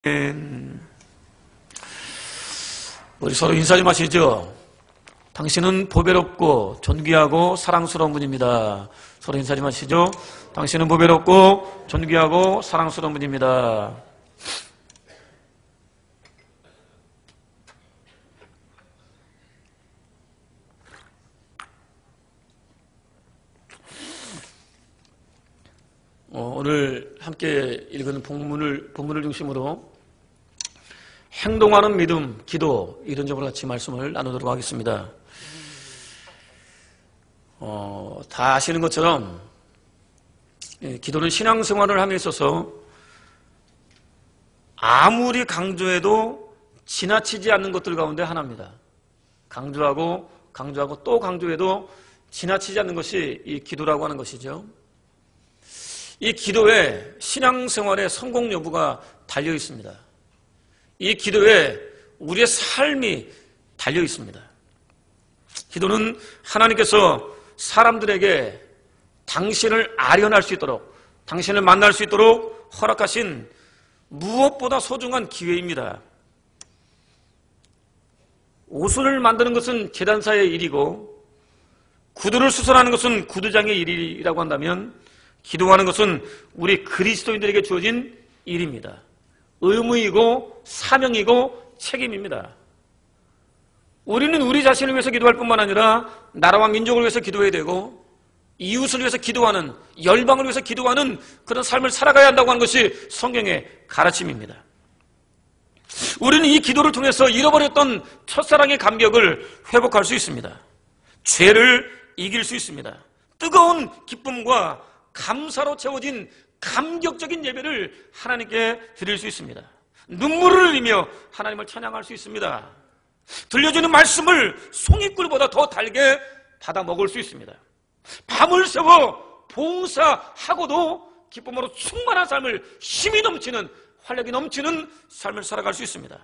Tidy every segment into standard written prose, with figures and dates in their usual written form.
우리 서로 인사 좀 하시죠. 당신은 보배롭고 존귀하고 사랑스러운 분입니다. 서로 인사 좀 하시죠. 당신은 보배롭고 존귀하고 사랑스러운 분입니다. 오늘 함께 읽은 본문을 중심으로 행동하는 믿음, 기도 이런 점으로 같이 말씀을 나누도록 하겠습니다. 다 아시는 것처럼 기도는 신앙생활을 함에 있어서 아무리 강조해도 지나치지 않는 것들 가운데 하나입니다. 강조하고 또 강조해도 지나치지 않는 것이 이 기도라고 하는 것이죠. 이 기도에 신앙생활의 성공 여부가 달려 있습니다. 이 기도에 우리의 삶이 달려 있습니다. 기도는 하나님께서 사람들에게 당신을 아련할 수 있도록, 당신을 만날 수 있도록 허락하신 무엇보다 소중한 기회입니다. 옷을 만드는 것은 제단사의 일이고 구두를 수선하는 것은 구두장의 일이라고 한다면 기도하는 것은 우리 그리스도인들에게 주어진 일입니다. 의무이고 사명이고 책임입니다. 우리는 우리 자신을 위해서 기도할 뿐만 아니라 나라와 민족을 위해서 기도해야 되고 이웃을 위해서 기도하는, 열방을 위해서 기도하는 그런 삶을 살아가야 한다고 하는 것이 성경의 가르침입니다. 우리는 이 기도를 통해서 잃어버렸던 첫사랑의 감격을 회복할 수 있습니다. 죄를 이길 수 있습니다. 뜨거운 기쁨과 감사로 채워진 감격적인 예배를 하나님께 드릴 수 있습니다. 눈물을 흘리며 하나님을 찬양할 수 있습니다. 들려주는 말씀을 송이꿀보다 더 달게 받아 먹을 수 있습니다. 밤을 새워 봉사하고도 기쁨으로 충만한 삶을, 힘이 넘치는, 활력이 넘치는 삶을 살아갈 수 있습니다.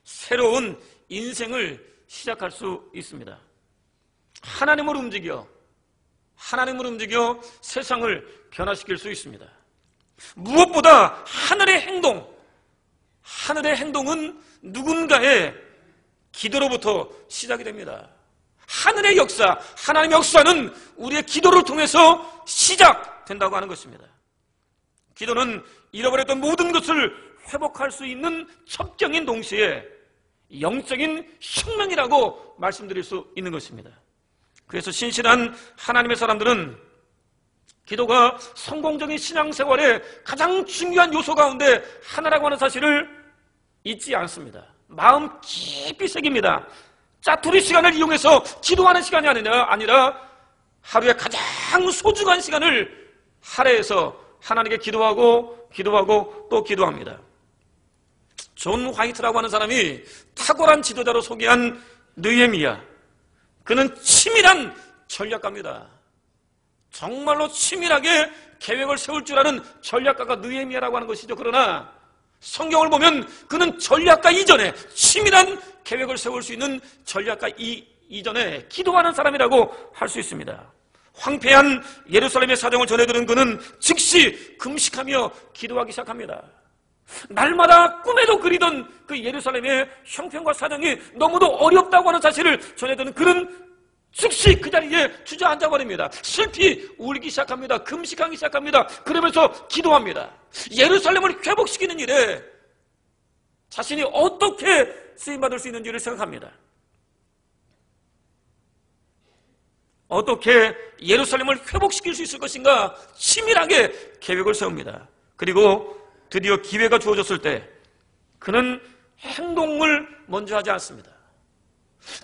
새로운 인생을 시작할 수 있습니다. 하나님을 움직여 세상을 변화시킬 수 있습니다. 무엇보다 하늘의 행동은 누군가의 기도로부터 시작이 됩니다. 하늘의 역사, 하나님의 역사는 우리의 기도를 통해서 시작된다고 하는 것입니다. 기도는 잃어버렸던 모든 것을 회복할 수 있는 첩경인 동시에 영적인 혁명이라고 말씀드릴 수 있는 것입니다. 그래서 신실한 하나님의 사람들은 기도가 성공적인 신앙생활의 가장 중요한 요소 가운데 하나라고 하는 사실을 잊지 않습니다. 마음 깊이 새깁니다. 짜투리 시간을 이용해서 기도하는 시간이 아니라 하루의 가장 소중한 시간을 할애해서 하나님께 기도하고 또 기도합니다. 존 화이트라고 하는 사람이 탁월한 지도자로 소개한 느헤미야, 그는 치밀한 전략가입니다. 정말로 치밀하게 계획을 세울 줄 아는 전략가가 느헤미야라고 하는 것이죠. 그러나 성경을 보면 그는 전략가 이전에, 치밀한 계획을 세울 수 있는 전략가 이전에 기도하는 사람이라고 할 수 있습니다. 황폐한 예루살렘의 사정을 전해들은 그는 즉시 금식하며 기도하기 시작합니다. 날마다 꿈에도 그리던 그 예루살렘의 형편과 사정이 너무도 어렵다고 하는 사실을 전해드는 그는 즉시 그 자리에 주저앉아 버립니다. 슬피 울기 시작합니다. 금식하기 시작합니다. 그러면서 기도합니다. 예루살렘을 회복시키는 일에 자신이 어떻게 쓰임받을 수 있는지를 생각합니다. 어떻게 예루살렘을 회복시킬 수 있을 것인가 치밀하게 계획을 세웁니다. 그리고 드디어 기회가 주어졌을 때 그는 행동을 먼저 하지 않습니다.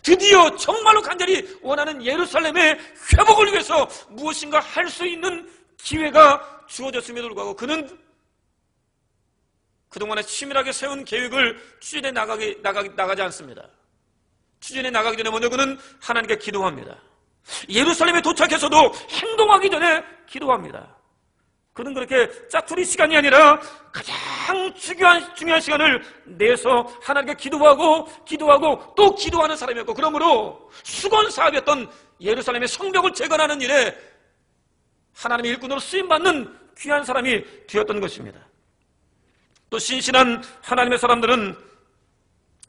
드디어 정말로 간절히 원하는 예루살렘의 회복을 위해서 무엇인가 할 수 있는 기회가 주어졌음에도 불구하고 그는 그동안에 치밀하게 세운 계획을 추진해 나가지 않습니다. 추진해 나가기 전에 먼저 그는 하나님께 기도합니다. 예루살렘에 도착해서도 행동하기 전에 기도합니다. 그는 그렇게 짜투리 시간이 아니라 가장 중요한 시간을 내서 하나님께 기도하고 또 기도하는 사람이었고, 그러므로 수건사업이었던 예루살렘의 성벽을 재건하는 일에 하나님의 일꾼으로 쓰임받는 귀한 사람이 되었던 것입니다. 또 신실한 하나님의 사람들은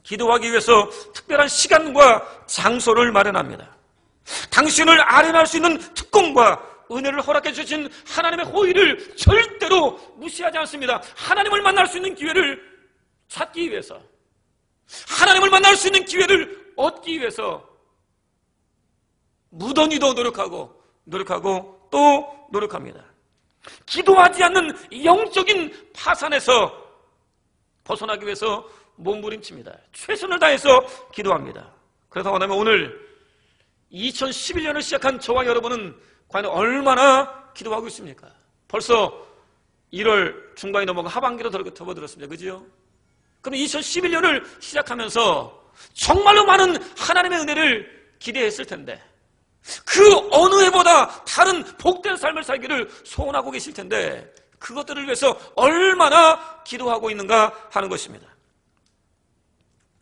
기도하기 위해서 특별한 시간과 장소를 마련합니다. 당신을 아련할 수 있는 특권과 은혜를 허락해 주신 하나님의 호의를 절대로 무시하지 않습니다. 하나님을 만날 수 있는 기회를 찾기 위해서, 하나님을 만날 수 있는 기회를 얻기 위해서 무던히도 노력하고 또 노력합니다. 기도하지 않는 영적인 파산에서 벗어나기 위해서 몸부림칩니다. 최선을 다해서 기도합니다. 그래서 원하면 오늘 2011년을 시작한 저와 여러분은 과연 얼마나 기도하고 있습니까? 벌써 1월 중반이 넘어가 하반기로 접어들었습니다. 그죠? 그럼 2011년을 시작하면서 정말로 많은 하나님의 은혜를 기대했을 텐데, 그 어느 해보다 다른 복된 삶을 살기를 소원하고 계실 텐데, 그것들을 위해서 얼마나 기도하고 있는가 하는 것입니다.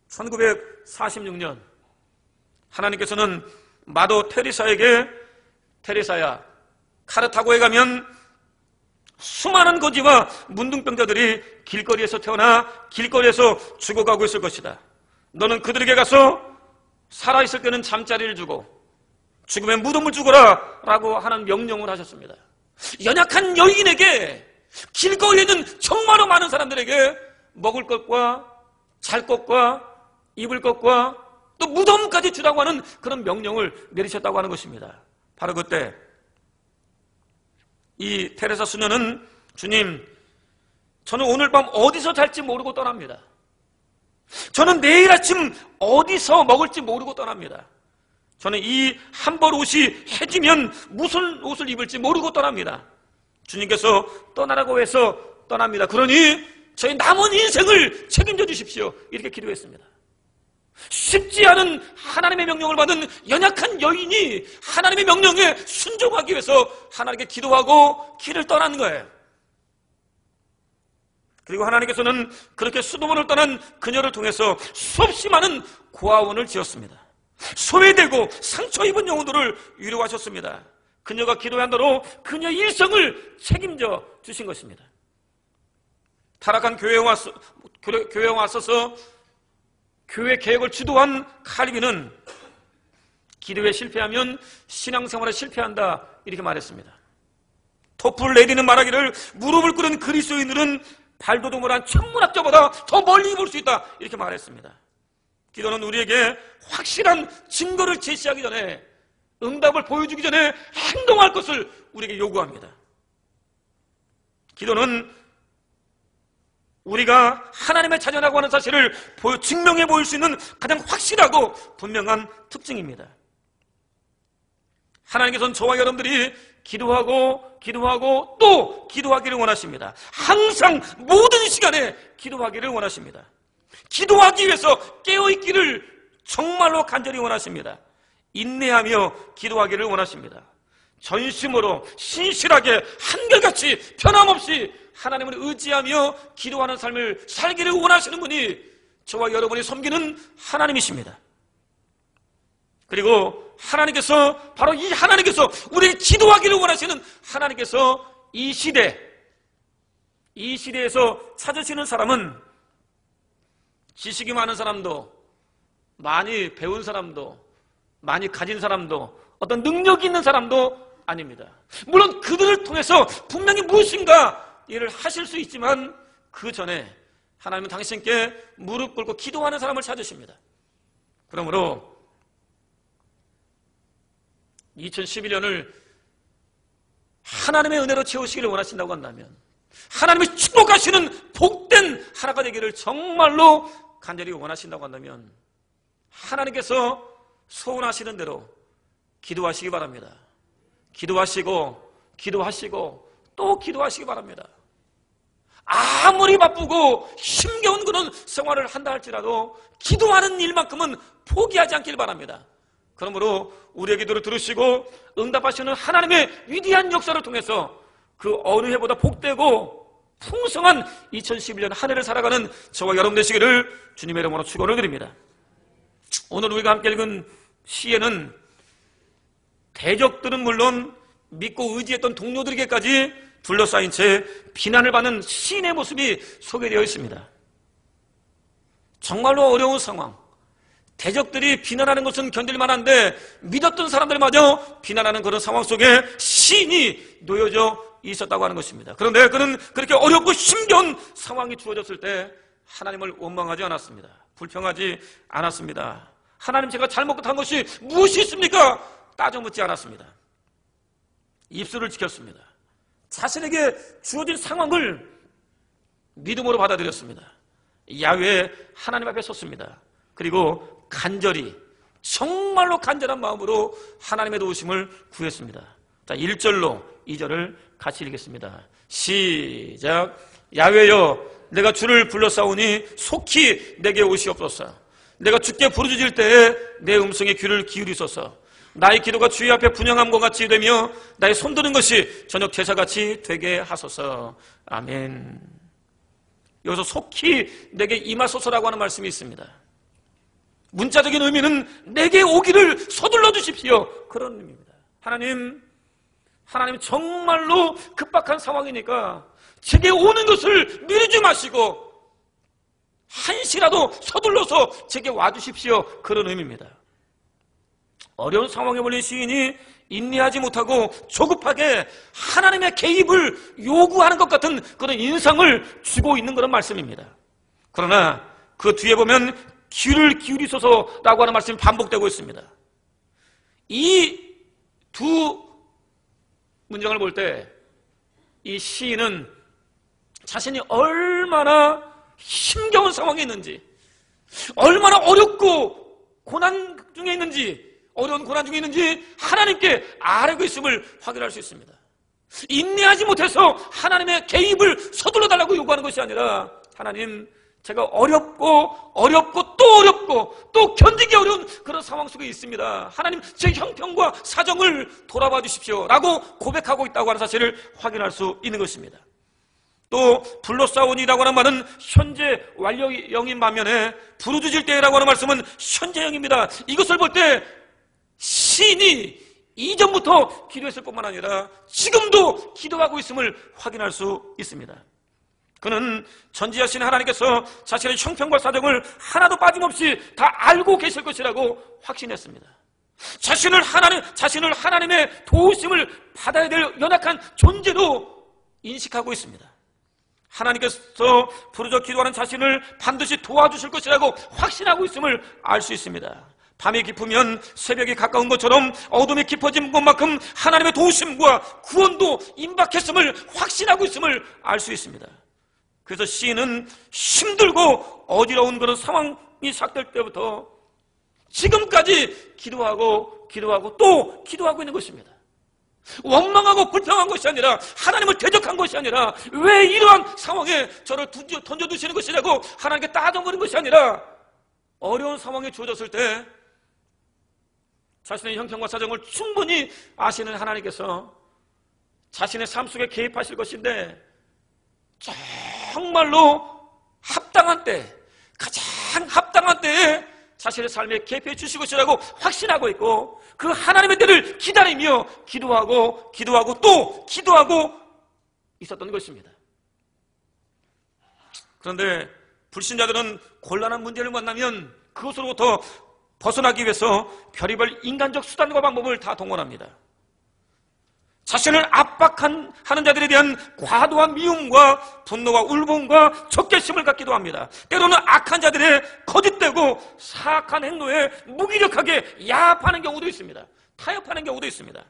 1946년 하나님께서는 마더 테레사에게, 테레사야, 카르타고에 가면 수많은 거지와 문둥병자들이 길거리에서 태어나 길거리에서 죽어가고 있을 것이다. 너는 그들에게 가서 살아있을 때는 잠자리를 주고 죽으면 무덤을 주거라 라고 하는 명령을 하셨습니다. 연약한 여인에게, 길거리에 있는 정말로 많은 사람들에게 먹을 것과 잘 것과 입을 것과 또 무덤까지 주라고 하는 그런 명령을 내리셨다고 하는 것입니다. 바로 그때 이 테레사 수녀는, 주님, 저는 오늘 밤 어디서 잘지 모르고 떠납니다. 저는 내일 아침 어디서 먹을지 모르고 떠납니다. 저는 이 한 벌 옷이 해지면 무슨 옷을 입을지 모르고 떠납니다. 주님께서 떠나라고 해서 떠납니다. 그러니 저희 남은 인생을 책임져 주십시오. 이렇게 기도했습니다. 쉽지 않은 하나님의 명령을 받은 연약한 여인이 하나님의 명령에 순종하기 위해서 하나님께 기도하고 길을 떠난 거예요. 그리고 하나님께서는 그렇게 수도원을 떠난 그녀를 통해서 수없이 많은 고아원을 지었습니다. 소외되고 상처 입은 영혼들을 위로하셨습니다. 그녀가 기도한 대로 그녀의 일생을 책임져 주신 것입니다. 타락한 교회에 왔어서 교회 개혁을 주도한 칼빈은 기도에 실패하면 신앙생활에 실패한다 이렇게 말했습니다. 토플 레디는 말하기를 무릎을 꿇은 그리스도인들은 발돋움을 한 천문학자보다 더 멀리 볼 수 있다 이렇게 말했습니다. 기도는 우리에게 확실한 증거를 제시하기 전에, 응답을 보여주기 전에 행동할 것을 우리에게 요구합니다. 기도는 우리가 하나님의 자녀라고 하는 사실을 증명해 보일 수 있는 가장 확실하고 분명한 특징입니다. 하나님께서는 저와 여러분들이 기도하고 또 기도하기를 원하십니다. 항상 모든 시간에 기도하기를 원하십니다. 기도하기 위해서 깨어있기를 정말로 간절히 원하십니다. 인내하며 기도하기를 원하십니다. 전심으로 신실하게 한결같이 변함없이 하나님을 의지하며 기도하는 삶을 살기를 원하시는 분이 저와 여러분이 섬기는 하나님이십니다. 그리고 하나님께서, 바로 이 하나님께서 우리에게 기도하기를 원하시는 하나님께서 이 시대에서 찾으시는 사람은 지식이 많은 사람도, 많이 배운 사람도, 많이 가진 사람도, 어떤 능력이 있는 사람도 아닙니다. 물론 그들을 통해서 분명히 무엇인가 일을 하실 수 있지만 그 전에 하나님은 당신께 무릎 꿇고 기도하는 사람을 찾으십니다. 그러므로 2011년을 하나님의 은혜로 채우시기를 원하신다고 한다면, 하나님이 축복하시는 복된 하나가 되기를 정말로 간절히 원하신다고 한다면, 하나님께서 소원하시는 대로 기도하시기 바랍니다. 기도하시고 또 기도하시기 바랍니다. 아무리 바쁘고 힘겨운 그런 생활을 한다 할지라도 기도하는 일만큼은 포기하지 않길 바랍니다. 그러므로 우리의 기도를 들으시고 응답하시는 하나님의 위대한 역사를 통해서 그 어느 해보다 복되고 풍성한 2011년 한 해를 살아가는 저와 여러분 되시기를 주님의 이름으로 축원을 드립니다. 오늘 우리가 함께 읽은 시에는 대적들은 물론 믿고 의지했던 동료들에게까지 둘러싸인 채 비난을 받는 시인의 모습이 소개되어 있습니다. 정말로 어려운 상황, 대적들이 비난하는 것은 견딜 만한데 믿었던 사람들마저 비난하는 그런 상황 속에 시인이 놓여져 있었다고 하는 것입니다. 그런데 그는 그렇게 어렵고 힘겨운 상황이 주어졌을 때 하나님을 원망하지 않았습니다. 불평하지 않았습니다. 하나님, 제가 잘못한 것이 무엇이 있습니까? 따져 묻지 않았습니다. 입술을 지켰습니다. 자신에게 주어진 상황을 믿음으로 받아들였습니다. 야훼 하나님 앞에 섰습니다. 그리고 간절히, 정말로 간절한 마음으로 하나님의 도우심을 구했습니다. 자, 1절로 2절을 같이 읽겠습니다. 시작. 야훼여, 내가 주를 불러싸우니 속히 내게 오시옵소서. 내가 주께 부르짖을 때에 내 음성에 귀를 기울이소서. 나의 기도가 주의 앞에 분향함과 같이 되며 나의 손드는 것이 저녁 제사같이 되게 하소서. 아멘. 여기서 속히 내게 임하소서라고 하는 말씀이 있습니다. 문자적인 의미는 내게 오기를 서둘러 주십시오, 그런 의미입니다. 하나님 정말로 급박한 상황이니까 제게 오는 것을 미루지 마시고 한시라도 서둘러서 제게 와주십시오, 그런 의미입니다. 어려운 상황에 몰린 시인이 인내하지 못하고 조급하게 하나님의 개입을 요구하는 것 같은 그런 인상을 주고 있는 그런 말씀입니다. 그러나 그 뒤에 보면 귀를 기울이소서라고 하는 말씀이 반복되고 있습니다. 이 두 문장을 볼 때 이 시인은 자신이 얼마나 힘겨운 상황에 있는지, 얼마나 어렵고 고난 중에 있는지, 어려운 고난 중에 있는지 하나님께 알고 있음을 확인할 수 있습니다. 인내하지 못해서 하나님의 개입을 서둘러 달라고 요구하는 것이 아니라, 하나님, 제가 어렵고 또 어렵고 또 견디기 어려운 그런 상황 속에 있습니다. 하나님, 제 형편과 사정을 돌아봐 주십시오 라고 고백하고 있다고 하는 사실을 확인할 수 있는 것입니다. 또 불러싸우니라고 하는 말은 현재 완료형인 반면에 부르짖을 때라고 하는 말씀은 현재형입니다. 이것을 볼 때 시인이 이전부터 기도했을 뿐만 아니라 지금도 기도하고 있음을 확인할 수 있습니다. 그는 전지하신 하나님께서 자신의 형편과 사정을 하나도 빠짐없이 다 알고 계실 것이라고 확신했습니다. 자신을 하나님의 도우심을 받아야 될 연약한 존재로 인식하고 있습니다. 하나님께서 부르짖어 기도하는 자신을 반드시 도와주실 것이라고 확신하고 있음을 알 수 있습니다. 밤이 깊으면 새벽이 가까운 것처럼 어둠이 깊어진 것만큼 하나님의 도우심과 구원도 임박했음을 확신하고 있음을 알 수 있습니다. 그래서 시인은 힘들고 어지러운 그런 상황이 시작될 때부터 지금까지 기도하고 또 기도하고 있는 것입니다. 원망하고 불평한 것이 아니라, 하나님을 대적한 것이 아니라, 왜 이러한 상황에 저를 던져두시는 것이라고 하나님께 따져보는 것이 아니라, 어려운 상황에 주어졌을 때 자신의 형편과 사정을 충분히 아시는 하나님께서 자신의 삶 속에 개입하실 것인데, 정말로 합당한 때, 가장 합당한 때에 자신의 삶에 개입해 주실 것이라고 확신하고 있고, 그 하나님의 때를 기다리며 기도하고 또 기도하고 있었던 것입니다. 그런데 불신자들은 곤란한 문제를 만나면 그것으로부터 벗어나기 위해서 별의별 인간적 수단과 방법을 다 동원합니다. 자신을 압박하는 자들에 대한 과도한 미움과 분노와 울분과 적개심을 갖기도 합니다. 때로는 악한 자들의 거짓되고 사악한 행동에 무기력하게 야합하는 경우도 있습니다. 타협하는 경우도 있습니다.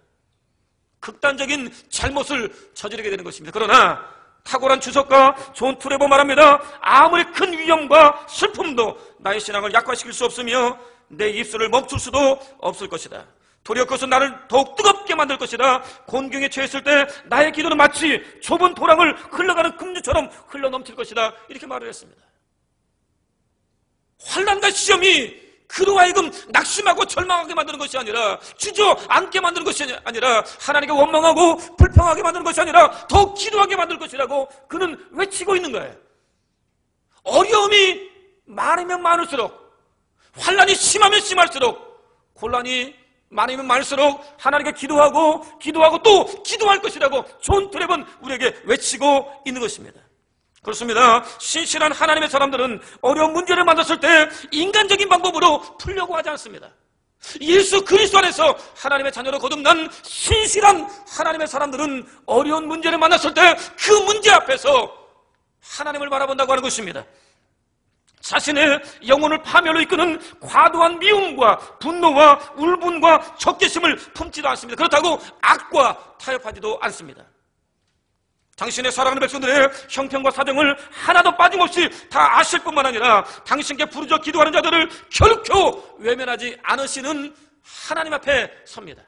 극단적인 잘못을 저지르게 되는 것입니다. 그러나 탁월한 주석가 존 투레버 말합니다. 아무리 큰 위험과 슬픔도 나의 신앙을 약화시킬 수 없으며 내 입술을 멈출 수도 없을 것이다. 도리어 그것은 나를 더욱 뜨겁게 만들 것이다. 곤경에 처했을 때 나의 기도는 마치 좁은 도랑을 흘러가는 금주처럼 흘러넘칠 것이다. 이렇게 말을 했습니다. 환난과 시험이 그로 하여금 낙심하고 절망하게 만드는 것이 아니라, 주저앉게 만드는 것이 아니라, 하나님께 원망하고 불평하게 만드는 것이 아니라 더욱 기도하게 만들 것이라고 그는 외치고 있는 거예요. 어려움이 많으면 많을수록, 환난이 심하면 심할수록 곤란이 많으면 많을수록 하나님께 기도하고 또 기도할 것이라고 존 트랩은 우리에게 외치고 있는 것입니다. 그렇습니다. 신실한 하나님의 사람들은 어려운 문제를 만났을 때 인간적인 방법으로 풀려고 하지 않습니다. 예수 그리스도 안에서 하나님의 자녀로 거듭난 신실한 하나님의 사람들은 어려운 문제를 만났을 때 그 문제 앞에서 하나님을 바라본다고 하는 것입니다. 자신의 영혼을 파멸로 이끄는 과도한 미움과 분노와 울분과 적개심을 품지도 않습니다. 그렇다고 악과 타협하지도 않습니다. 당신의 사랑하는 백성들의 형편과 사정을 하나도 빠짐없이 다 아실 뿐만 아니라 당신께 부르짖어 기도하는 자들을 결코 외면하지 않으시는 하나님 앞에 섭니다.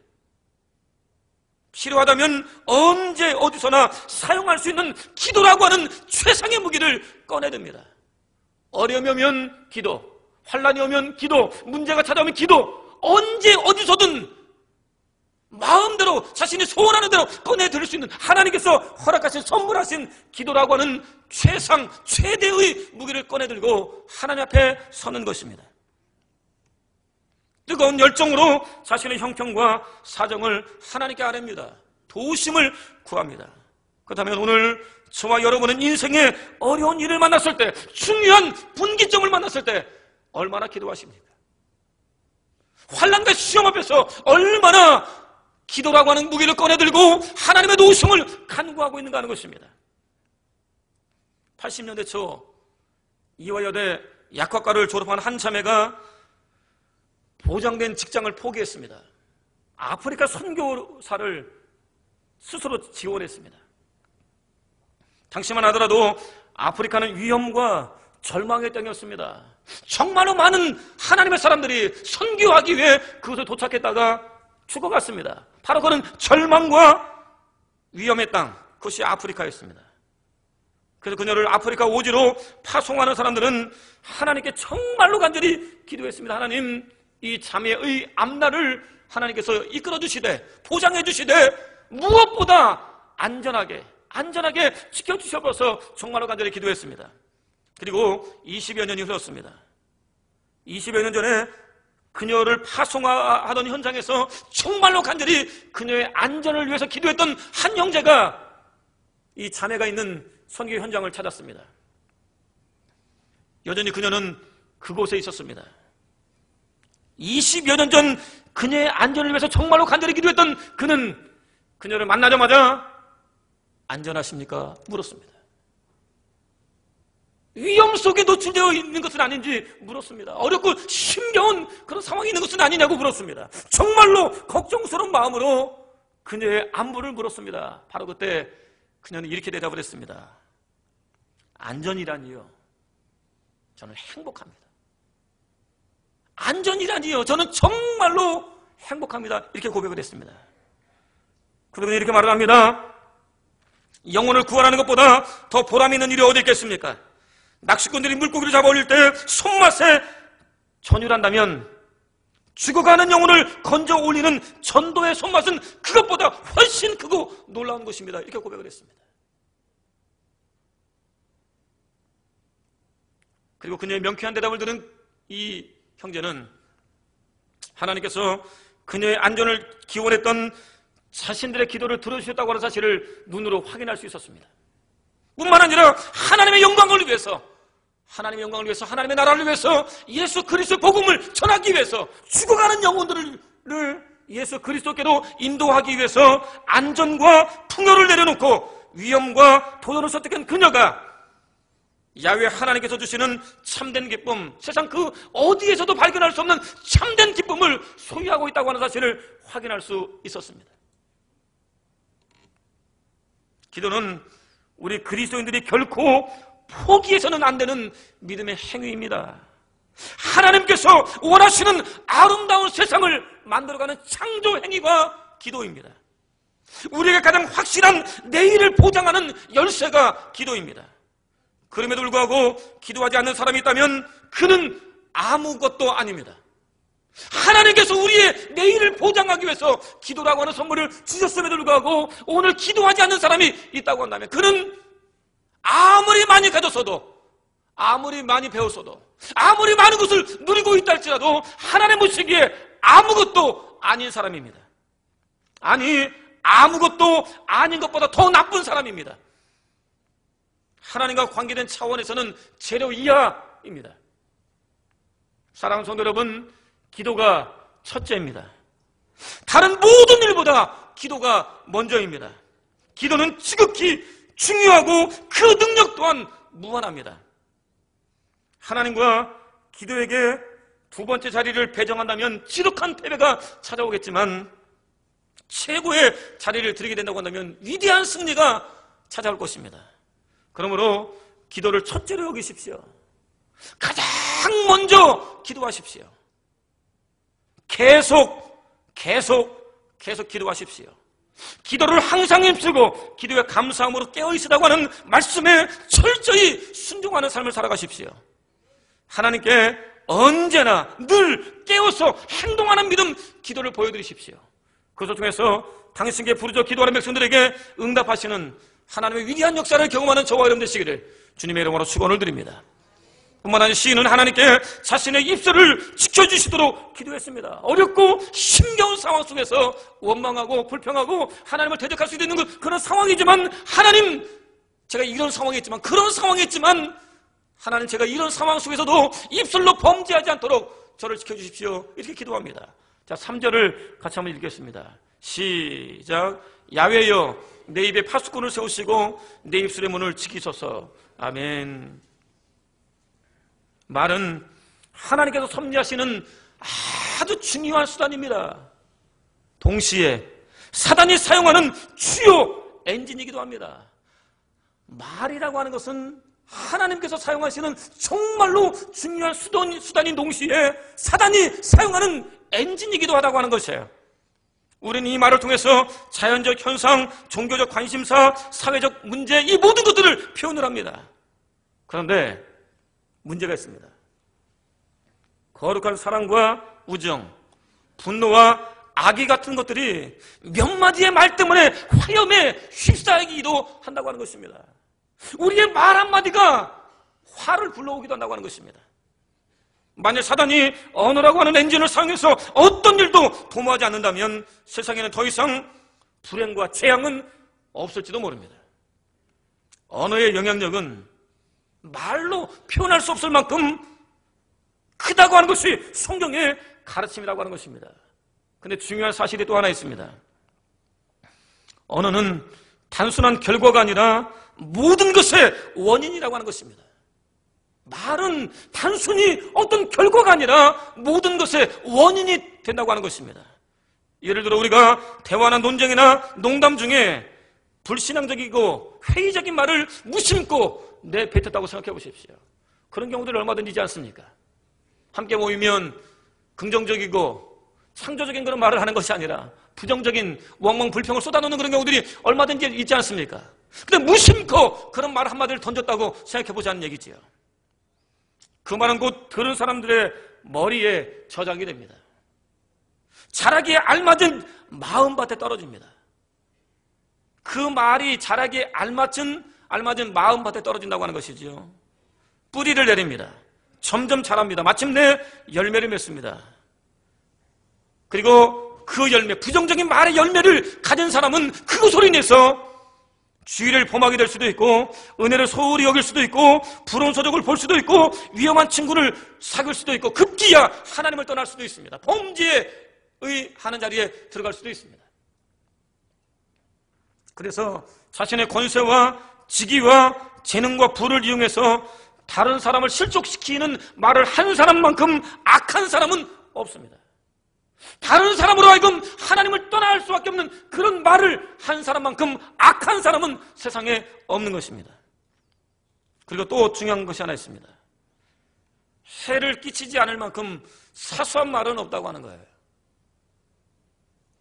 필요하다면 언제 어디서나 사용할 수 있는 기도라고 하는 최상의 무기를 꺼내듭니다. 어려움이 오면 기도, 환난이 오면 기도, 문제가 찾아오면 기도, 언제 어디서든 마음대로 자신이 소원하는 대로 꺼내드릴 수 있는 하나님께서 허락하신 선물하신 기도라고 하는 최대의 무기를 꺼내들고 하나님 앞에 서는 것입니다. 뜨거운 열정으로 자신의 형편과 사정을 하나님께 아뢰입니다. 도우심을 구합니다. 그렇다면 오늘 저와 여러분은 인생의 어려운 일을 만났을 때, 중요한 분기점을 만났을 때 얼마나 기도하십니까? 환난과 시험 앞에서 얼마나 기도라고 하는 무기를 꺼내들고 하나님의 도우심을 간구하고 있는가 하는 것입니다. 80년대 초 이화여대 약학과를 졸업한 한 자매가 보장된 직장을 포기했습니다. 아프리카 선교사를 스스로 지원했습니다. 당시만 하더라도 아프리카는 위험과 절망의 땅이었습니다. 정말로 많은 하나님의 사람들이 선교하기 위해 그곳에 도착했다가 죽어갔습니다. 바로 그는 절망과 위험의 땅, 그것이 아프리카였습니다. 그래서 그녀를 아프리카 오지로 파송하는 사람들은 하나님께 정말로 간절히 기도했습니다. 하나님, 이 자매의 앞날을 하나님께서 이끌어 주시되, 보장해 주시되, 무엇보다 안전하게 지켜주셔서 정말로 간절히 기도했습니다. 그리고 20여 년이 흘렀습니다. 20여 년 전에 그녀를 파송하던 현장에서 정말로 간절히 그녀의 안전을 위해서 기도했던 한 형제가 이 자매가 있는 선교 현장을 찾았습니다. 여전히 그녀는 그곳에 있었습니다. 20여 년 전 그녀의 안전을 위해서 정말로 간절히 기도했던 그는 그녀를 만나자마자 안전하십니까? 물었습니다. 위험 속에 노출되어 있는 것은 아닌지 물었습니다. 어렵고 힘겨운 그런 상황이 있는 것은 아니냐고 물었습니다. 정말로 걱정스러운 마음으로 그녀의 안부를 물었습니다. 바로 그때 그녀는 이렇게 대답을 했습니다. 안전이라니요, 저는 행복합니다. 안전이라니요, 저는 정말로 행복합니다. 이렇게 고백을 했습니다. 그러면 이렇게 말을 합니다. 영혼을 구원하는 것보다 더 보람 있는 일이 어디 있겠습니까? 낚시꾼들이 물고기를 잡아 올릴 때 손맛에 전율한다면 죽어가는 영혼을 건져 올리는 전도의 손맛은 그것보다 훨씬 크고 놀라운 것입니다. 이렇게 고백을 했습니다. 그리고 그녀의 명쾌한 대답을 들은 이 형제는 하나님께서 그녀의 안전을 기원했던 자신들의 기도를 들어주셨다고 하는 사실을 눈으로 확인할 수 있었습니다. 뿐만 아니라 하나님의 영광을 위해서, 하나님의 나라를 위해서, 예수 그리스도 복음을 전하기 위해서, 죽어가는 영혼들을 예수 그리스도께로 인도하기 위해서 안전과 풍요를 내려놓고 위험과 도전을 선택한 그녀가 야훼 하나님께서 주시는 참된 기쁨, 세상 그 어디에서도 발견할 수 없는 참된 기쁨을 소유하고 있다고 하는 사실을 확인할 수 있었습니다. 기도는 우리 그리스도인들이 결코 포기해서는 안 되는 믿음의 행위입니다. 하나님께서 원하시는 아름다운 세상을 만들어가는 창조 행위가 기도입니다. 우리에게 가장 확실한 내일을 보장하는 열쇠가 기도입니다. 그럼에도 불구하고 기도하지 않는 사람이 있다면 그는 아무것도 아닙니다. 하나님께서 우리의 내일을 보장하기 위해서 기도라고 하는 선물을 주셨음에도 불구하고 오늘 기도하지 않는 사람이 있다고 한다면 그는 아무리 많이 가졌어도, 아무리 많이 배웠어도, 아무리 많은 것을 누리고 있다 할지라도 하나님 보시기에 아무것도 아닌 사람입니다. 아니, 아무것도 아닌 것보다 더 나쁜 사람입니다. 하나님과 관계된 차원에서는 재료 이하입니다. 사랑하는 성도 여러분, 기도가 첫째입니다. 다른 모든 일보다 기도가 먼저입니다. 기도는 지극히 중요하고 그 능력 또한 무한합니다. 하나님과 기도에게 두 번째 자리를 배정한다면 지독한 패배가 찾아오겠지만 최고의 자리를 드리게 된다고 한다면 위대한 승리가 찾아올 것입니다. 그러므로 기도를 첫째로 여기십시오. 가장 먼저 기도하십시오. 계속 기도하십시오. 기도를 항상 힘쓰고 기도에 감사함으로 깨어있으라고 하는 말씀에 철저히 순종하는 삶을 살아가십시오. 하나님께 언제나 늘 깨어서 행동하는 믿음, 기도를 보여드리십시오. 그것을 통해서 당신께 부르짖어 기도하는 백성들에게 응답하시는 하나님의 위대한 역사를 경험하는 저와 여러분 되시기를 주님의 이름으로 축원을 드립니다. 뿐만 아니라 시인은 하나님께 자신의 입술을 지켜주시도록 기도했습니다. 어렵고 힘겨운 상황 속에서 원망하고 불평하고 하나님을 대적할 수도 있는 그런 상황이지만, 하나님, 제가 이런 상황이 있지만, 그런 상황이 있지만, 하나님, 제가 이런 상황 속에서도 입술로 범죄하지 않도록 저를 지켜주십시오. 이렇게 기도합니다. 자, 3절을 같이 한번 읽겠습니다. 시작. 야훼여, 내 입에 파수꾼을 세우시고 내 입술의 문을 지키소서. 아멘. 말은 하나님께서 섭리하시는 아주 중요한 수단입니다. 동시에 사단이 사용하는 주요 엔진이기도 합니다. 말이라고 하는 것은 하나님께서 사용하시는 정말로 중요한 수단인 동시에 사단이 사용하는 엔진이기도 하다고 하는 것이에요. 우리는 이 말을 통해서 자연적 현상, 종교적 관심사, 사회적 문제, 이 모든 것들을 표현을 합니다. 그런데 문제가 있습니다. 거룩한 사랑과 우정, 분노와 악의 같은 것들이 몇 마디의 말 때문에 화염에 휩싸이기도 한다고 하는 것입니다. 우리의 말 한마디가 화를 불러오기도 한다고 하는 것입니다. 만약 사단이 언어라고 하는 엔진을 사용해서 어떤 일도 도모하지 않는다면 세상에는 더 이상 불행과 재앙은 없을지도 모릅니다. 언어의 영향력은 말로 표현할 수 없을 만큼 크다고 하는 것이 성경의 가르침이라고 하는 것입니다. 그런데 중요한 사실이 또 하나 있습니다. 언어는 단순한 결과가 아니라 모든 것의 원인이라고 하는 것입니다. 말은 단순히 어떤 결과가 아니라 모든 것의 원인이 된다고 하는 것입니다. 예를 들어 우리가 대화나 논쟁이나 농담 중에 불신앙적이고 회의적인 말을 무심코 내뱉었다고 생각해 보십시오. 그런 경우들이 얼마든지 있지 않습니까? 함께 모이면 긍정적이고 창조적인 그런 말을 하는 것이 아니라 부정적인 원망, 불평을 쏟아놓는 그런 경우들이 얼마든지 있지 않습니까? 근데 무심코 그런 말 한마디를 던졌다고 생각해 보자는 얘기지요. 그 말은 곧 들은 사람들의 머리에 저장이 됩니다. 자라기에 알맞은 마음밭에 떨어집니다. 그 말이 자라기에 알맞은 마음밭에 떨어진다고 하는 것이죠. 뿌리를 내립니다. 점점 자랍니다. 마침내 열매를 맺습니다. 그리고 그 열매, 부정적인 말의 열매를 가진 사람은 그것으로 인해서 주의를 범하게 될 수도 있고, 은혜를 소홀히 여길 수도 있고, 부러운 소적을 볼 수도 있고, 위험한 친구를 사귈 수도 있고, 급기야 하나님을 떠날 수도 있습니다. 범죄의 하는 자리에 들어갈 수도 있습니다. 그래서 자신의 권세와 직위와 재능과 부를 이용해서 다른 사람을 실족시키는 말을 한 사람만큼 악한 사람은 없습니다. 다른 사람으로 하여금 하나님을 떠날 수밖에 없는 그런 말을 한 사람만큼 악한 사람은 세상에 없는 것입니다. 그리고 또 중요한 것이 하나 있습니다. 해를 끼치지 않을 만큼 사소한 말은 없다고 하는 거예요.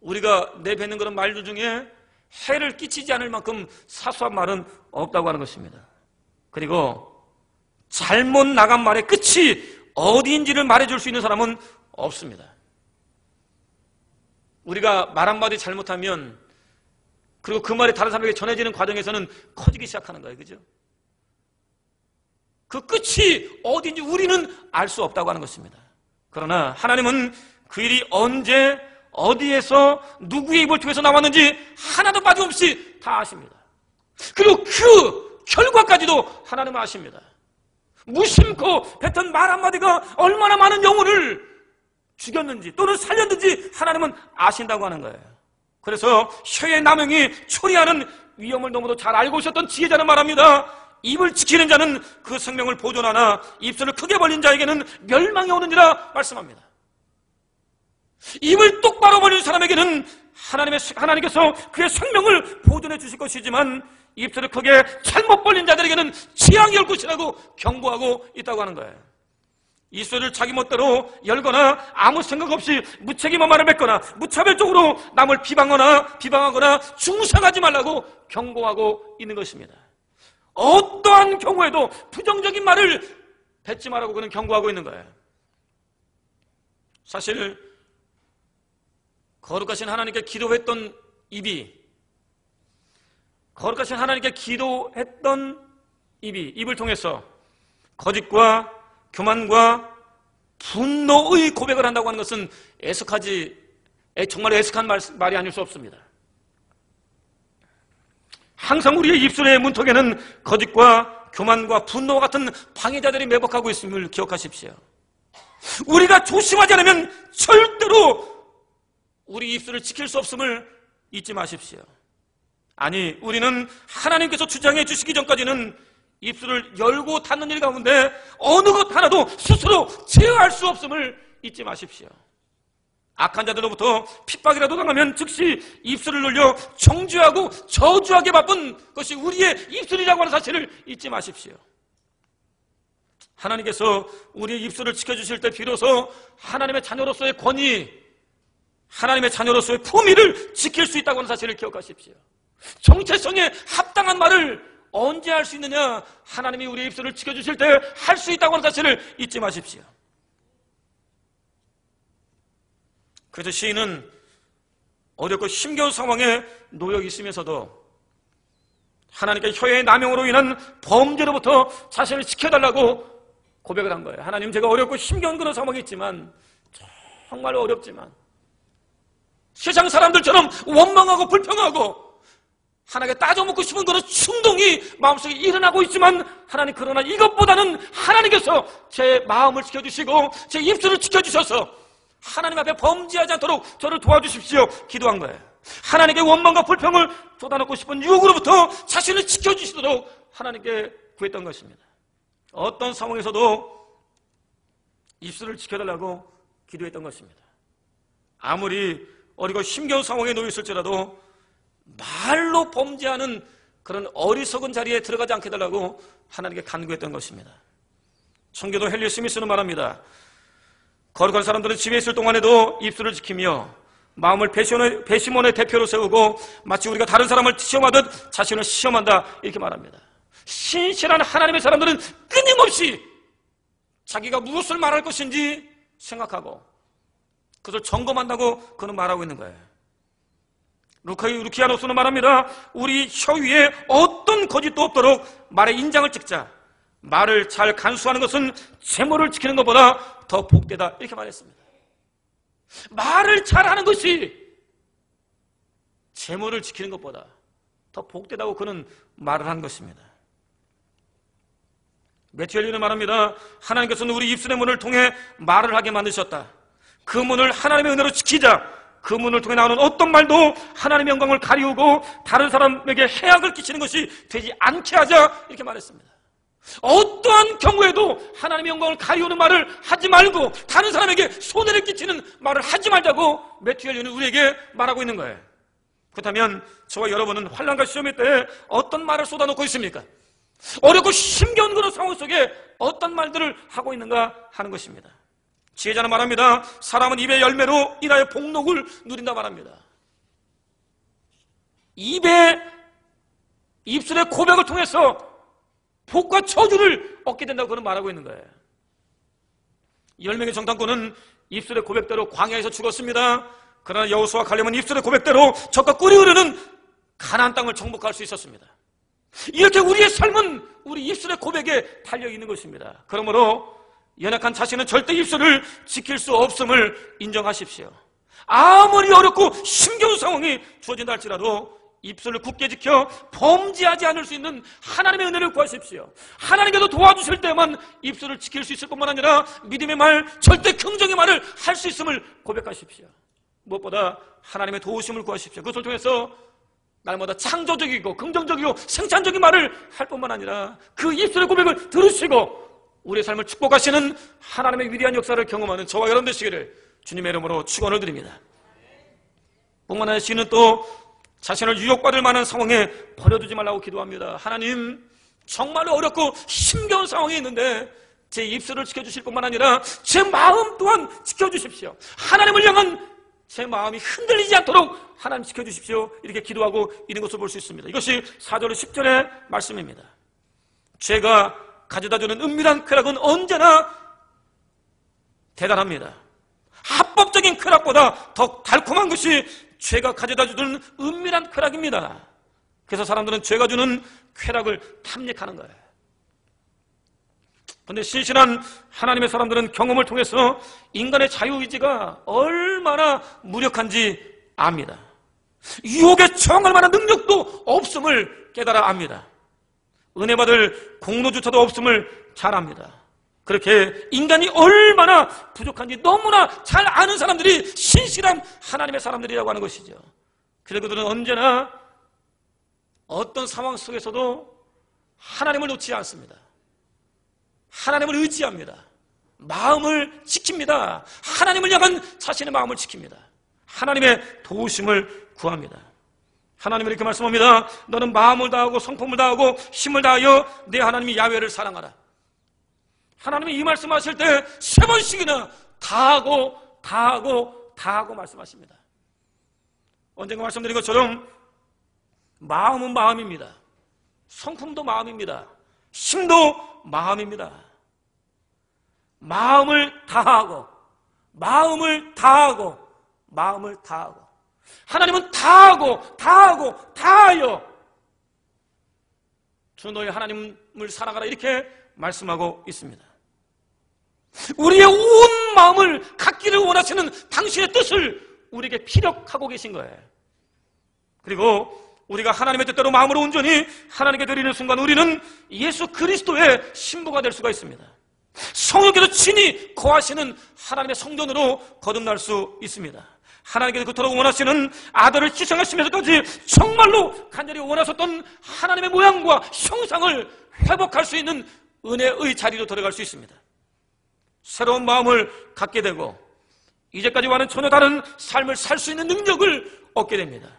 우리가 내뱉는 그런 말들 중에 해를 끼치지 않을 만큼 사소한 말은 없다고 하는 것입니다. 그리고 잘못 나간 말의 끝이 어디인지를 말해줄 수 있는 사람은 없습니다. 우리가 말 한마디 잘못하면, 그리고 그 말이 다른 사람에게 전해지는 과정에서는 커지기 시작하는 거예요. 그죠? 그 끝이 어디인지 우리는 알 수 없다고 하는 것입니다. 그러나 하나님은 그 일이 언제 어디에서 누구의 입을 통해서 나왔는지 하나도 빠짐없이 다 아십니다. 그리고 그 결과까지도 하나님은 아십니다. 무심코 뱉은 말 한마디가 얼마나 많은 영혼을 죽였는지 또는 살렸는지 하나님은 아신다고 하는 거예요. 그래서 혀의 남용이 초래하는 위험을 너무도 잘 알고 있었던 지혜자는 말합니다. 입을 지키는 자는 그 생명을 보존하나 입술을 크게 벌린 자에게는 멸망이 오느니라 말씀합니다. 입을 똑바로 벌린 사람에게는 하나님께서 그의 생명을 보존해 주실 것이지만 입술을 크게 잘못 벌린 자들에게는 재앙이 올 것이라고 경고하고 있다고 하는 거예요. 입술을 자기 멋대로 열거나 아무 생각 없이 무책임한 말을 뱉거나 무차별적으로 남을 비방하거나 중상하지 말라고 경고하고 있는 것입니다. 어떠한 경우에도 부정적인 말을 뱉지 말라고 그는 경고하고 있는 거예요. 사실 거룩하신 하나님께 기도했던 입을 통해서 거짓과 교만과 분노의 고백을 한다고 하는 것은 정말 애석한 말이 아닐 수 없습니다. 항상 우리의 입술의 문턱에는 거짓과 교만과 분노와 같은 방해자들이 매복하고 있음을 기억하십시오. 우리가 조심하지 않으면 절대로 우리 입술을 지킬 수 없음을 잊지 마십시오. 아니, 우리는 하나님께서 주장해 주시기 전까지는 입술을 열고 닫는 일 가운데 어느 것 하나도 스스로 제어할 수 없음을 잊지 마십시오. 악한 자들로부터 핍박이라도 당하면 즉시 입술을 놀려 정죄하고 저주하게 바쁜 것이 우리의 입술이라고 하는 사실을 잊지 마십시오. 하나님께서 우리의 입술을 지켜주실 때 비로소 하나님의 자녀로서의 권위, 하나님의 자녀로서의 품위를 지킬 수 있다고 하는 사실을 기억하십시오. 정체성에 합당한 말을 언제 할 수 있느냐? 하나님이 우리의 입술을 지켜주실 때 할 수 있다고 하는 사실을 잊지 마십시오. 그래서 시인은 어렵고 힘겨운 상황에 놓여 있으면서도 하나님께 혀의 남용으로 인한 범죄로부터 자신을 지켜달라고 고백을 한 거예요. 하나님, 제가 어렵고 힘겨운 그런 상황이 있지만, 정말 어렵지만 세상 사람들처럼 원망하고 불평하고 하나님께 따져먹고 싶은 그런 충동이 마음속에 일어나고 있지만, 하나님, 그러나 이것보다는 하나님께서 제 마음을 지켜주시고 제 입술을 지켜주셔서 하나님 앞에 범죄하지 않도록 저를 도와주십시오 기도한 거예요. 하나님께 원망과 불평을 쏟아놓고 싶은 유혹으로부터 자신을 지켜주시도록 하나님께 구했던 것입니다. 어떤 상황에서도 입술을 지켜달라고 기도했던 것입니다. 아무리 어리고 힘겨운 상황에 놓여 있을지라도 말로 범죄하는 그런 어리석은 자리에 들어가지 않게 해달라고 하나님께 간구했던 것입니다. 청교도 헨리 스미스는 말합니다. 거룩한 사람들은 집에 있을 동안에도 입술을 지키며 마음을 배심원의 대표로 세우고 마치 우리가 다른 사람을 시험하듯 자신을 시험한다, 이렇게 말합니다. 신실한 하나님의 사람들은 끊임없이 자기가 무엇을 말할 것인지 생각하고 그것을 점검한다고 그는 말하고 있는 거예요. 루키아노스는 말합니다. 우리 혀 위에 어떤 거짓도 없도록 말의 인장을 찍자. 말을 잘 간수하는 것은 재물을 지키는 것보다 더 복되다, 이렇게 말했습니다. 말을 잘하는 것이 재물을 지키는 것보다 더 복되다고 그는 말을 한 것입니다. 매튜 헨리는 말합니다. 하나님께서는 우리 입술의 문을 통해 말을 하게 만드셨다. 그 문을 하나님의 은혜로 지키자. 그 문을 통해 나오는 어떤 말도 하나님의 영광을 가리우고 다른 사람에게 해악을 끼치는 것이 되지 않게 하자, 이렇게 말했습니다. 어떠한 경우에도 하나님의 영광을 가리우는 말을 하지 말고 다른 사람에게 손해를 끼치는 말을 하지 말자고 매튜 헨리는 우리에게 말하고 있는 거예요. 그렇다면 저와 여러분은 환난과 시험의 때에 어떤 말을 쏟아놓고 있습니까? 어렵고 힘겨운 그런 상황 속에 어떤 말들을 하고 있는가 하는 것입니다. 지혜자는 말합니다. 사람은 입의 열매로 인하여 복록을 누린다 말합니다. 입술의 고백을 통해서 복과 저주를 얻게 된다고 그는 말하고 있는 거예요. 열명의 정탐꾼은 입술의 고백대로 광야에서 죽었습니다. 그러나 여호수아 갈렙은 입술의 고백대로 적과 꿀이 흐르는 가나안 땅을 정복할 수 있었습니다. 이렇게 우리의 삶은 우리 입술의 고백에 달려있는 것입니다. 그러므로 연약한 자신은 절대 입술을 지킬 수 없음을 인정하십시오. 아무리 어렵고 힘겨운 상황이 주어진다 할지라도 입술을 굳게 지켜 범죄하지 않을 수 있는 하나님의 은혜를 구하십시오. 하나님께서 도와주실 때만 입술을 지킬 수 있을 뿐만 아니라 믿음의 말, 절대 긍정의 말을 할 수 있음을 고백하십시오. 무엇보다 하나님의 도우심을 구하십시오. 그것을 통해서 날마다 창조적이고 긍정적이고 생산적인 말을 할 뿐만 아니라 그 입술의 고백을 들으시고 우리의 삶을 축복하시는 하나님의 위대한 역사를 경험하는 저와 여러분 되시기를 주님의 이름으로 축원을 드립니다. 뿐만 아니라 시인은 또 자신을 유혹받을 만한 상황에 버려두지 말라고 기도합니다. 하나님, 정말로 어렵고 힘겨운 상황이 있는데 제 입술을 지켜주실 뿐만 아니라 제 마음 또한 지켜주십시오. 하나님을 향한 제 마음이 흔들리지 않도록 하나님 지켜주십시오. 이렇게 기도하고 있는 것을 볼 수 있습니다. 이것이 4절 10절의 말씀입니다. 죄가 가져다주는 은밀한 쾌락은 언제나 대단합니다. 합법적인 쾌락보다 더 달콤한 것이 죄가 가져다주는 은밀한 쾌락입니다. 그래서 사람들은 죄가 주는 쾌락을 탐닉하는 거예요. 그런데 신실한 하나님의 사람들은 경험을 통해서 인간의 자유의지가 얼마나 무력한지 압니다. 유혹에 저항할 만한 능력도 없음을 깨달아 압니다. 은혜 받을 공로조차도 없음을 잘 압니다. 그렇게 인간이 얼마나 부족한지 너무나 잘 아는 사람들이 신실한 하나님의 사람들이라고 하는 것이죠. 그래서 그들은 언제나 어떤 상황 속에서도 하나님을 놓지 않습니다. 하나님을 의지합니다. 마음을 지킵니다. 하나님을 향한 자신의 마음을 지킵니다. 하나님의 도우심을 구합니다. 하나님은 이렇게 말씀합니다. 너는 마음을 다하고 성품을 다하고 힘을 다하여 내 하나님이 야훼를 사랑하라. 하나님이 이 말씀하실 때 3번씩이나 다하고 말씀하십니다. 언젠가 말씀드린 것처럼 마음은 마음입니다. 성품도 마음입니다. 힘도 마음입니다. 마음을 다하고 하나님은 다하여 주 너희 하나님을 사랑하라 이렇게 말씀하고 있습니다. 우리의 온 마음을 갖기를 원하시는 당신의 뜻을 우리에게 피력하고 계신 거예요. 그리고 우리가 하나님의 뜻대로 마음으로 온전히 하나님께 드리는 순간 우리는 예수 그리스도의 신부가 될 수가 있습니다. 성령께서 친히 거하시는 하나님의 성전으로 거듭날 수 있습니다. 하나님께서 그토록 원하시는 아들을 희생하시면서까지 정말로 간절히 원하셨던 하나님의 모양과 형상을 회복할 수 있는 은혜의 자리로 들어갈 수 있습니다. 새로운 마음을 갖게 되고 이제까지와는 전혀 다른 삶을 살 수 있는 능력을 얻게 됩니다.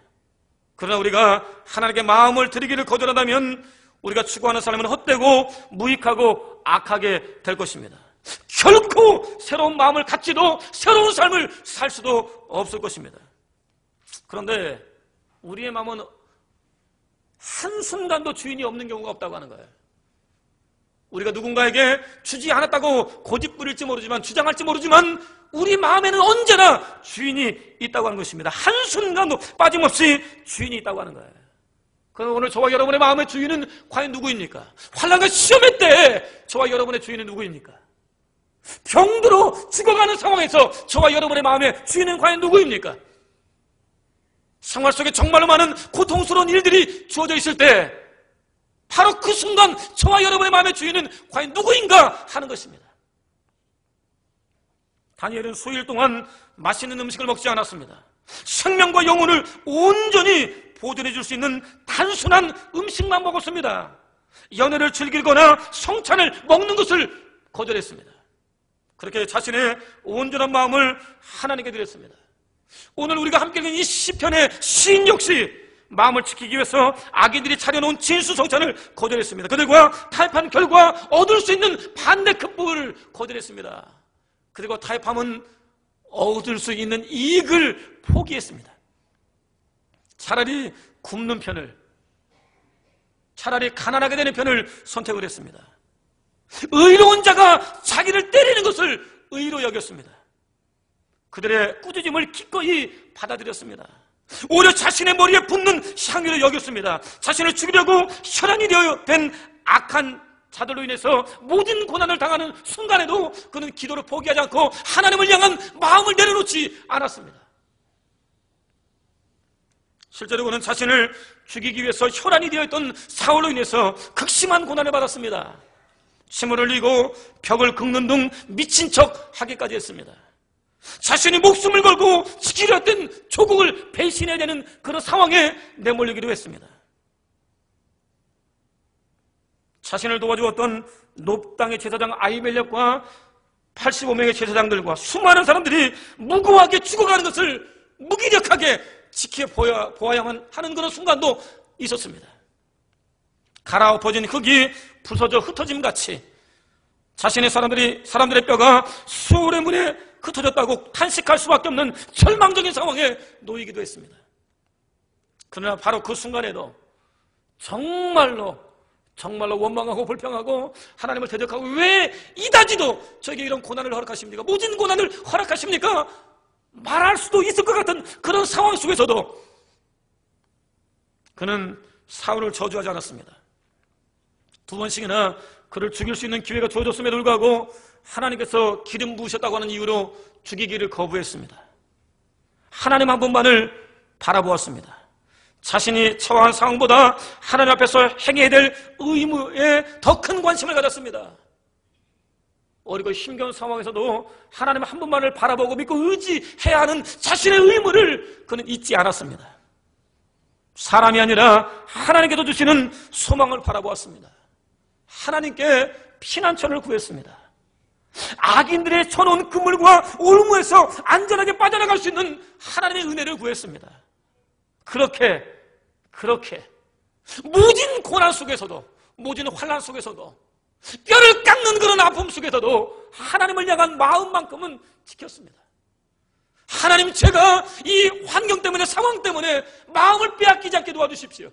그러나 우리가 하나님께 마음을 드리기를 거절한다면 우리가 추구하는 삶은 헛되고 무익하고 악하게 될 것입니다. 결코 새로운 마음을 갖지도 새로운 삶을 살 수도 없을 것입니다. 그런데 우리의 마음은 한순간도 주인이 없는 경우가 없다고 하는 거예요. 우리가 누군가에게 주지 않았다고 고집부릴지 모르지만 주장할지 모르지만 우리 마음에는 언제나 주인이 있다고 하는 것입니다. 한순간도 빠짐없이 주인이 있다고 하는 거예요. 그럼 오늘 저와 여러분의 마음의 주인은 과연 누구입니까? 환난과 시험의 때 저와 여러분의 주인은 누구입니까? 병들어 죽어가는 상황에서 저와 여러분의 마음의 주인은 과연 누구입니까? 생활 속에 정말로 많은 고통스러운 일들이 주어져 있을 때 바로 그 순간 저와 여러분의 마음의 주인은 과연 누구인가 하는 것입니다. 다니엘은 수일 동안 맛있는 음식을 먹지 않았습니다. 생명과 영혼을 온전히 보존해 줄 수 있는 단순한 음식만 먹었습니다. 연애를 즐기거나 성찬을 먹는 것을 거절했습니다. 그렇게 자신의 온전한 마음을 하나님께 드렸습니다. 오늘 우리가 함께 읽은 이 시편의 시인 역시 마음을 지키기 위해서 악인들이 차려놓은 진수성찬을 거절했습니다. 그들과 타협한 결과 얻을 수 있는 반대 극복을 거절했습니다. 그리고 타협함은 얻을 수 있는 이익을 포기했습니다. 차라리 굶는 편을, 차라리 가난하게 되는 편을 선택을 했습니다. 의로운 자가 자기를 때리는 것을 의로 여겼습니다. 그들의 꾸짖음을 기꺼이 받아들였습니다. 오히려 자신의 머리에 붙는 향유를 여겼습니다. 자신을 죽이려고 혈안이 되어 된 악한 자들로 인해서 모든 고난을 당하는 순간에도 그는 기도를 포기하지 않고 하나님을 향한 마음을 내려놓지 않았습니다. 실제로 그는 자신을 죽이기 위해서 혈안이 되어 있던 사울로 인해서 극심한 고난을 받았습니다. 침을 흘리고 벽을 긁는 등 미친 척 하기까지 했습니다. 자신이 목숨을 걸고 지키려 했던 조국을 배신해야 되는 그런 상황에 내몰리기도 했습니다. 자신을 도와주었던 놉 땅의 제사장 아히멜렉과 85명의 제사장들과 수많은 사람들이 무고하게 죽어가는 것을 무기력하게 지켜보아야만 하는 그런 순간도 있었습니다. 갈아엎어진 흙이 부서져 흩어짐같이 자신의 사람들의 뼈가 수월의 문에 흩어졌다고 탄식할 수밖에 없는 절망적인 상황에 놓이기도 했습니다. 그러나 바로 그 순간에도 정말로 원망하고 불평하고 하나님을 대적하고 왜 이다지도 저에게 이런 고난을 허락하십니까? 모진 고난을 허락하십니까? 말할 수도 있을 것 같은 그런 상황 속에서도 그는 사울을 저주하지 않았습니다. 2번씩이나 그를 죽일 수 있는 기회가 주어졌음에도 불구하고 하나님께서 기름 부으셨다고 하는 이유로 죽이기를 거부했습니다. 하나님 한 분만을 바라보았습니다. 자신이 처한 상황보다 하나님 앞에서 행해야 될 의무에 더 큰 관심을 가졌습니다. 어리고 힘겨운 상황에서도 하나님 한 분만을 바라보고 믿고 의지해야 하는 자신의 의무를 그는 잊지 않았습니다. 사람이 아니라 하나님께서 주시는 소망을 바라보았습니다. 하나님께 피난처를 구했습니다. 악인들의 쳐놓은 그물과 올무에서 안전하게 빠져나갈 수 있는 하나님의 은혜를 구했습니다. 그렇게 모든 고난 속에서도, 모든 환난 속에서도, 뼈를 깎는 그런 아픔 속에서도 하나님을 향한 마음만큼은 지켰습니다. 하나님, 제가 이 환경 때문에, 상황 때문에 마음을 빼앗기지 않게 도와주십시오.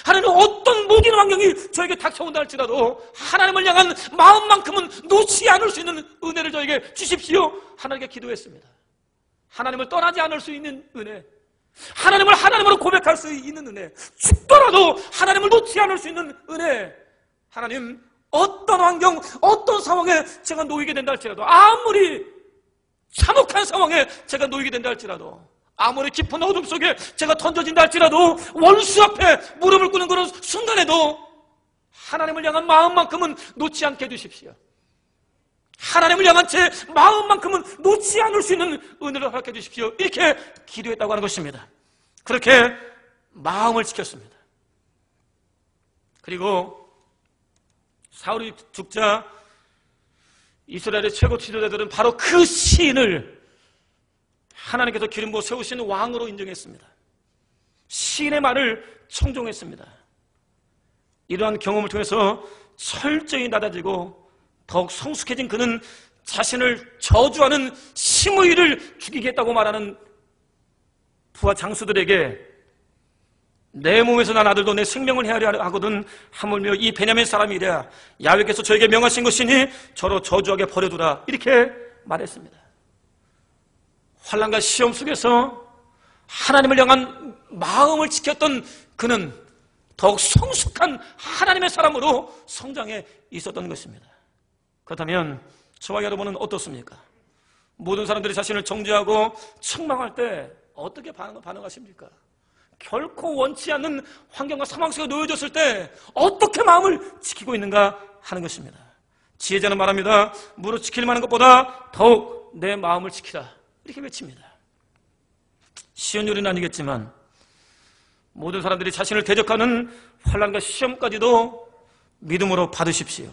하나님, 어떤 모든 환경이 저에게 닥쳐온다 할지라도 하나님을 향한 마음만큼은 놓지 않을 수 있는 은혜를 저에게 주십시오. 하나님께 기도했습니다. 하나님을 떠나지 않을 수 있는 은혜, 하나님을 하나님으로 고백할 수 있는 은혜, 죽더라도 하나님을 놓지 않을 수 있는 은혜. 하나님, 어떤 환경, 어떤 상황에 제가 놓이게 된다 할지라도, 아무리 참혹한 상황에 제가 놓이게 된다 할지라도, 아무리 깊은 어둠 속에 제가 던져진다 할지라도, 원수 앞에 무릎을 꿇는 그런 순간에도 하나님을 향한 마음만큼은 놓지 않게 해주십시오. 하나님을 향한 제 마음만큼은 놓지 않을 수 있는 은혜를 허락해 주십시오. 이렇게 기도했다고 하는 것입니다. 그렇게 마음을 지켰습니다. 그리고 사울이 죽자 이스라엘의 최고 지도자들은 바로 그 시인을 하나님께서 기름 부어 세우신 왕으로 인정했습니다. 시인의 말을 청종했습니다. 이러한 경험을 통해서 철저히 낮아지고 더욱 성숙해진 그는 자신을 저주하는 시므이를 죽이겠다고 말하는 부하 장수들에게 내 몸에서 난 아들도 내 생명을 헤아려 하거든 하물며 이 베냐민 사람이랴 야훼께서 저에게 명하신 것이니 저로 저주하게 버려두라, 이렇게 말했습니다. 환난과 시험 속에서 하나님을 향한 마음을 지켰던 그는 더욱 성숙한 하나님의 사람으로 성장해 있었던 것입니다. 그렇다면 저와 여러분은 어떻습니까? 모든 사람들이 자신을 정죄하고 책망할 때 어떻게 반응하십니까? 결코 원치 않는 환경과 상황 속에 놓여졌을 때 어떻게 마음을 지키고 있는가 하는 것입니다. 지혜자는 말합니다. 무릇 지킬 만한 것보다 더욱 내 마음을 지키라, 이렇게 외칩니다. 쉬운 요리는 아니겠지만 모든 사람들이 자신을 대적하는 환난과 시험까지도 믿음으로 받으십시오.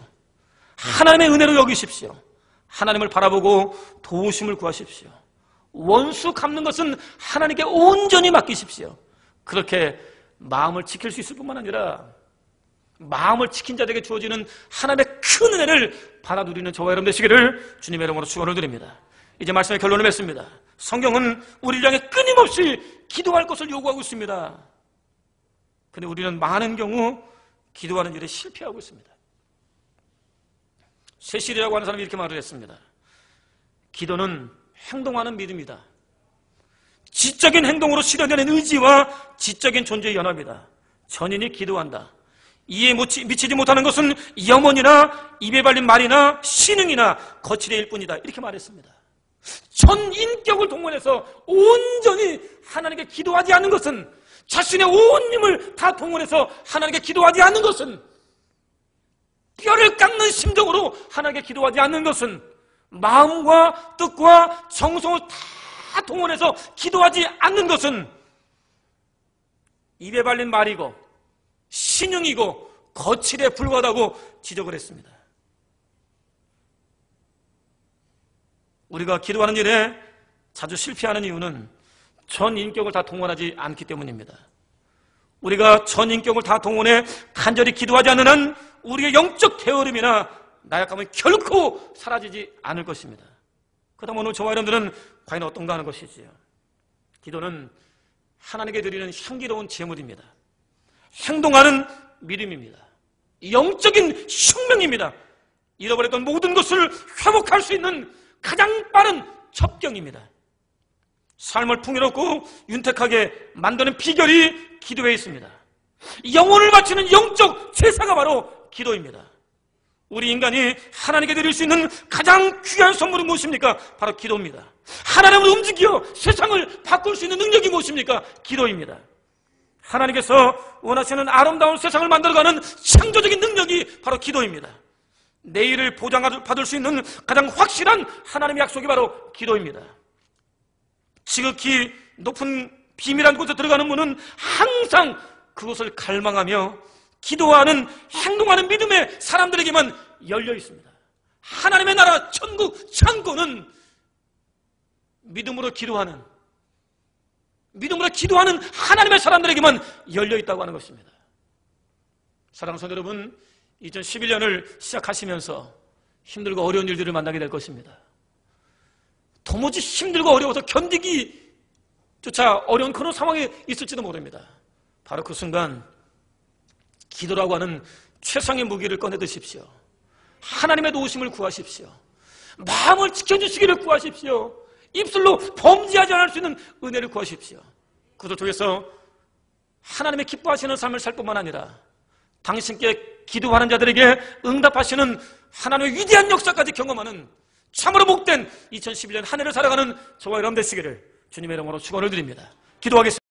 하나님의 은혜로 여기십시오. 하나님을 바라보고 도우심을 구하십시오. 원수 갚는 것은 하나님께 온전히 맡기십시오. 그렇게 마음을 지킬 수 있을 뿐만 아니라 마음을 지킨 자들에게 주어지는 하나님의 큰 은혜를 받아 누리는 저와 여러분 되시기를 주님의 이름으로 축원을 드립니다. 이제 말씀의 결론을 맺습니다. 성경은 우리를 향해 끊임없이 기도할 것을 요구하고 있습니다. 그런데 우리는 많은 경우 기도하는 일에 실패하고 있습니다. 세실이라고 하는 사람이 이렇게 말을 했습니다. 기도는 행동하는 믿음이다. 지적인 행동으로 실현되는 의지와 지적인 존재의 연합이다. 전인이 기도한다. 이에 미치지 못하는 것은 염원이나 입에 발린 말이나 신흥이나 거칠애일 뿐이다. 이렇게 말했습니다. 전 인격을 동원해서 온전히 하나님께 기도하지 않는 것은, 자신의 온 힘을 다 동원해서 하나님께 기도하지 않는 것은, 뼈를 깎는 심정으로 하나님께 기도하지 않는 것은, 마음과 뜻과 정성을 다 동원해서 기도하지 않는 것은 입에 발린 말이고 신용이고 거칠에 불과하다고 지적을 했습니다. 우리가 기도하는 일에 자주 실패하는 이유는 전 인격을 다 동원하지 않기 때문입니다. 우리가 전 인격을 다 동원해 간절히 기도하지 않는 한 우리의 영적 게으름이나 나약함은 결코 사라지지 않을 것입니다. 그렇다면 오늘 저와 여러분들은 과연 어떤가 하는 것이지요. 기도는 하나님께 드리는 향기로운 제물입니다. 행동하는 믿음입니다. 영적인 혁명입니다. 잃어버렸던 모든 것을 회복할 수 있는 가장 빠른 접경입니다. 삶을 풍요롭고 윤택하게 만드는 비결이 기도에 있습니다. 영혼을 바치는 영적 제사가 바로 기도입니다. 우리 인간이 하나님께 드릴 수 있는 가장 귀한 선물은 무엇입니까? 바로 기도입니다. 하나님을 움직여 세상을 바꿀 수 있는 능력이 무엇입니까? 기도입니다. 하나님께서 원하시는 아름다운 세상을 만들어가는 창조적인 능력이 바로 기도입니다. 내일을 보장받을 수 있는 가장 확실한 하나님의 약속이 바로 기도입니다. 지극히 높은 비밀한 곳에 들어가는 문은 항상 그것을 갈망하며 기도하는, 행동하는 믿음의 사람들에게만 열려 있습니다. 하나님의 나라 천국 창고는 믿음으로 기도하는 하나님의 사람들에게만 열려 있다고 하는 것입니다. 사랑하는 성도 여러분, 2011년을 시작하시면서 힘들고 어려운 일들을 만나게 될 것입니다. 도무지 힘들고 어려워서 견디기조차 어려운 그런 상황에 있을지도 모릅니다. 바로 그 순간 기도라고 하는 최상의 무기를 꺼내 드십시오. 하나님의 도우심을 구하십시오. 마음을 지켜주시기를 구하십시오. 입술로 범죄하지 않을 수 있는 은혜를 구하십시오. 그것을 통해서 하나님의 기뻐하시는 삶을 살 뿐만 아니라 당신께 기도하는 자들에게 응답하시는 하나님의 위대한 역사까지 경험하는 참으로 복된 2011년 한 해를 살아가는 저와 여러분 되시기를 주님의 이름으로 축원을 드립니다. 기도하겠습니다.